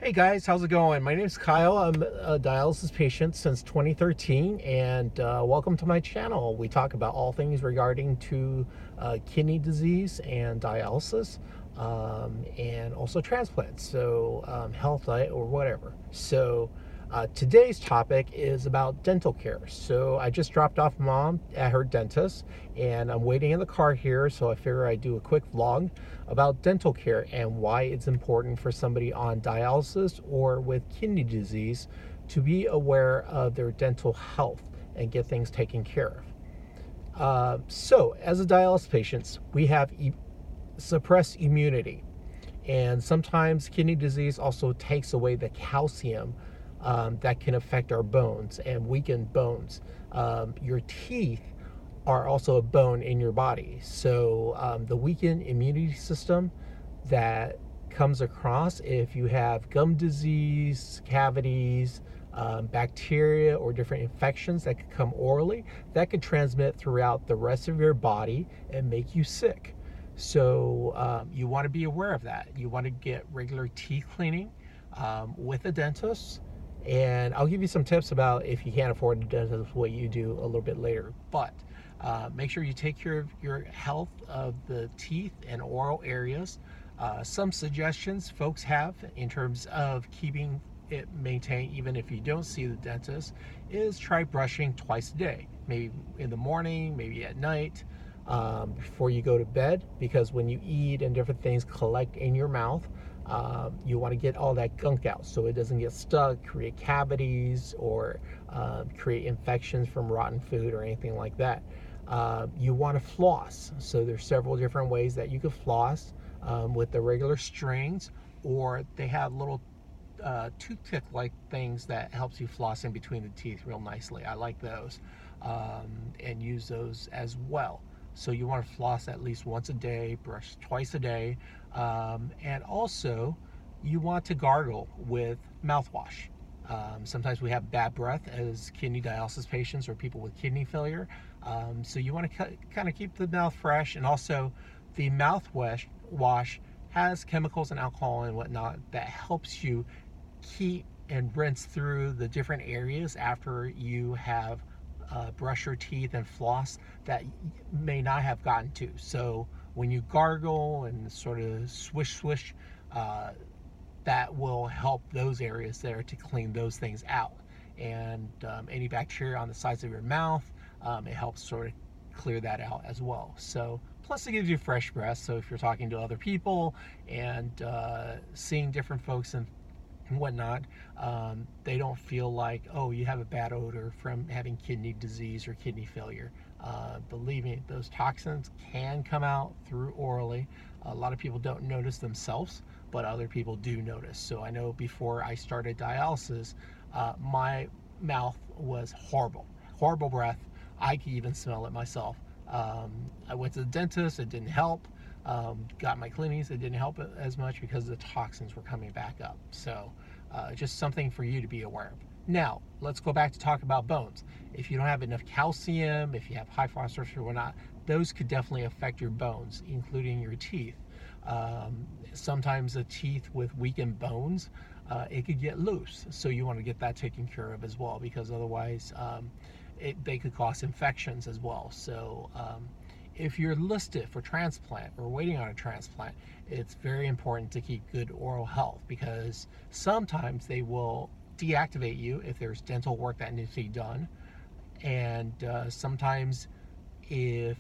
Hey guys, how's it going? My name is Kyle. I'm a dialysis patient since 2013, and welcome to my channel. We talk about all things regarding to kidney disease and dialysis, and also transplants, so health, diet, or whatever. So today's topic is about dental care. So I just dropped off mom at her dentist, and I'm waiting in the car here, so I figure I'd do a quick vlog about dental care and why it's important for somebody on dialysis or with kidney disease to be aware of their dental health and get things taken care of. So as a dialysis patient, we have suppressed immunity, and sometimes kidney disease also takes away the calcium that can affect our bones and weaken bones. Your teeth are also a bone in your body. So the weakened immunity system that comes across if you have gum disease, cavities, bacteria, or different infections that could come orally, that could transmit throughout the rest of your body and make you sick. So you want to be aware of that. You want to get regular teeth cleaning with a dentist. And I'll give you some tips about if you can't afford a dentist, what you do a little bit later. But make sure you take care of your health of the teeth and oral areas. Some suggestions folks have in terms of keeping it maintained even if you don't see the dentist is try brushing twice a day, maybe in the morning, maybe at night, before you go to bed, because when you eat and different things collect in your mouth, you want to get all that gunk out so it doesn't get stuck, create cavities, or create infections from rotten food or anything like that. You want to floss. So there's several different ways that you can floss with the regular strings, or they have little toothpick-like things that helps you floss in between the teeth real nicely. I like those, and use those as well. So you want to floss at least once a day, brush twice a day, and also you want to gargle with mouthwash. Sometimes we have bad breath as kidney dialysis patients or people with kidney failure. So you want to kind of keep the mouth fresh, and also the mouthwash has chemicals and alcohol and whatnot that helps you keep and rinse through the different areas after you have brush your teeth and floss that may not have gotten to. So when you gargle and sort of swish, that will help those areas there to clean those things out. And any bacteria on the sides of your mouth, it helps sort of clear that out as well. So plus it gives you fresh breath. So if you're talking to other people and seeing different folks and whatnot, they don't feel like, oh, you have a bad odor from having kidney disease or kidney failure. Believe me, those toxins can come out through orally. A lot of people don't notice themselves, but other people do notice. So I know before I started dialysis, my mouth was horrible breath. I could even smell it myself. I went to the dentist, it didn't help. Got my cleanings, it didn't help as much because the toxins were coming back up. So just something for you to be aware of. Now, let's go back to talk about bones. If you don't have enough calcium, if you have high phosphorus or whatnot, those could definitely affect your bones, including your teeth. Sometimes the teeth with weakened bones, it could get loose. So you want to get that taken care of as well, because otherwise they could cause infections as well. So if you're listed for transplant or waiting on a transplant, it's very important to keep good oral health, because sometimes they will deactivate you if there's dental work that needs to be done. And sometimes if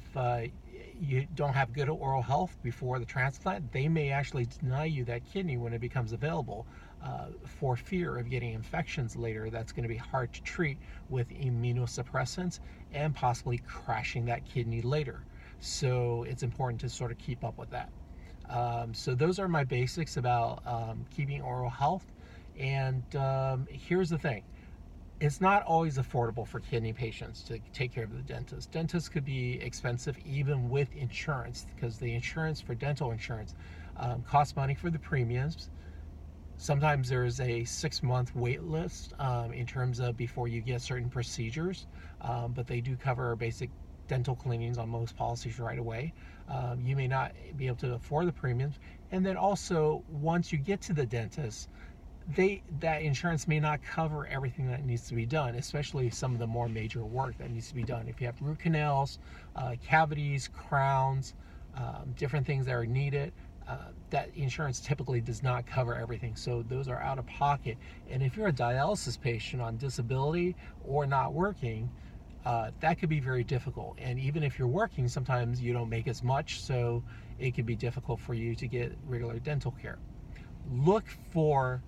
you don't have good oral health before the transplant, they may actually deny you that kidney when it becomes available, for fear of getting infections later that's going to be hard to treat with immunosuppressants and possibly crashing that kidney later. So it's important to sort of keep up with that. So those are my basics about keeping oral health. And here's the thing. It's not always affordable for kidney patients to take care of the dentist. Dentists could be expensive even with insurance, because the insurance for dental insurance costs money for the premiums. Sometimes there's a 6-month wait list in terms of before you get certain procedures, but they do cover basic dental cleanings on most policies right away. You may not be able to afford the premiums. And then also, once you get to the dentist, that insurance may not cover everything that needs to be done, especially some of the more major work that needs to be done. If you have root canals, cavities, crowns, different things that are needed, that insurance typically does not cover everything. So those are out of pocket. And if you're a dialysis patient on disability or not working, that could be very difficult. And even if you're working, sometimes you don't make as much, so it can be difficult for you to get regular dental care. Look for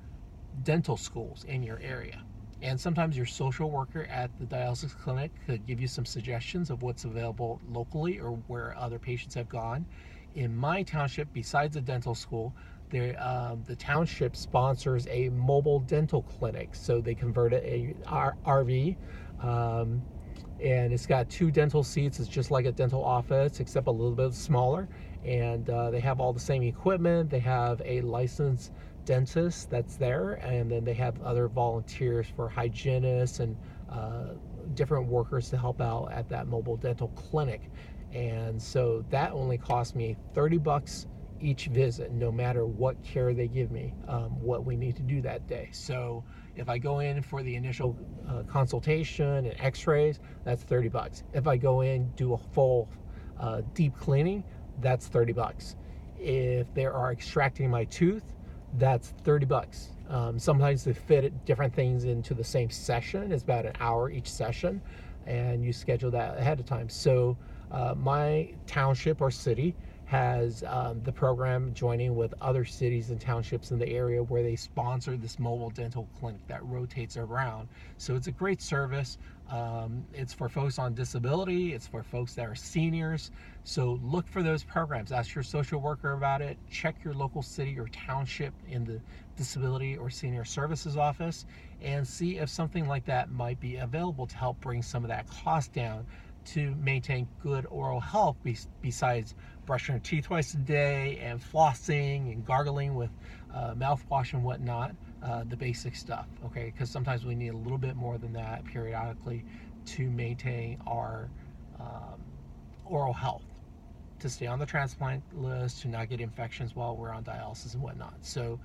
dental schools in your area. And sometimes your social worker at the dialysis clinic could give you some suggestions of what's available locally or where other patients have gone. In my township, besides a dental school, the township sponsors a mobile dental clinic. So they converted a RV, and it's got 2 dental seats. It's just like a dental office, except a little bit smaller. And they have all the same equipment. They have a licensed dentist that's there, and then they have other volunteers for hygienists and different workers to help out at that mobile dental clinic. And so that only cost me $30 each visit, no matter what care they give me, what we need to do that day. So if I go in for the initial consultation and x-rays, that's $30. If I go in, do a full deep cleaning, that's $30. If they are extracting my tooth, that's $30. Sometimes they fit different things into the same session. It's about an hour each session, and you schedule that ahead of time. So my township or city has the program joining with other cities and townships in the area where they sponsor this mobile dental clinic that rotates around. So it's a great service. It's for folks on disability. It's for folks that are seniors. So look for those programs. Ask your social worker about it. Check your local city or township in the disability or senior services office and see if something like that might be available to help bring some of that cost down to maintain good oral health, besides brushing your teeth twice a day and flossing and gargling with mouthwash and whatnot, the basic stuff, okay? Because sometimes we need a little bit more than that periodically to maintain our oral health, to stay on the transplant list, to not get infections while we're on dialysis and whatnot. So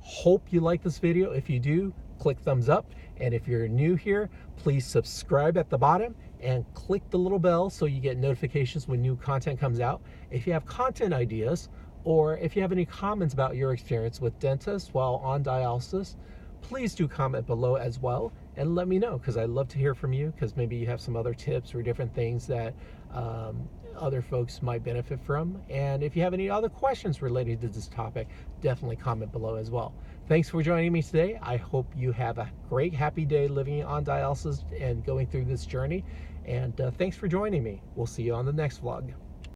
hope you like this video. If you do, click thumbs up. And if you're new here, please subscribe at the bottom and click the little bell so you get notifications when new content comes out. If you have content ideas, or if you have any comments about your experience with dentists while on dialysis, please do comment below as well and let me know, because I'd love to hear from you, because maybe you have some other tips or different things that other folks might benefit from. And if you have any other questions related to this topic, definitely comment below as well. Thanks for joining me today. I hope you have a great, happy day living on dialysis and going through this journey. And thanks for joining me. We'll see you on the next vlog.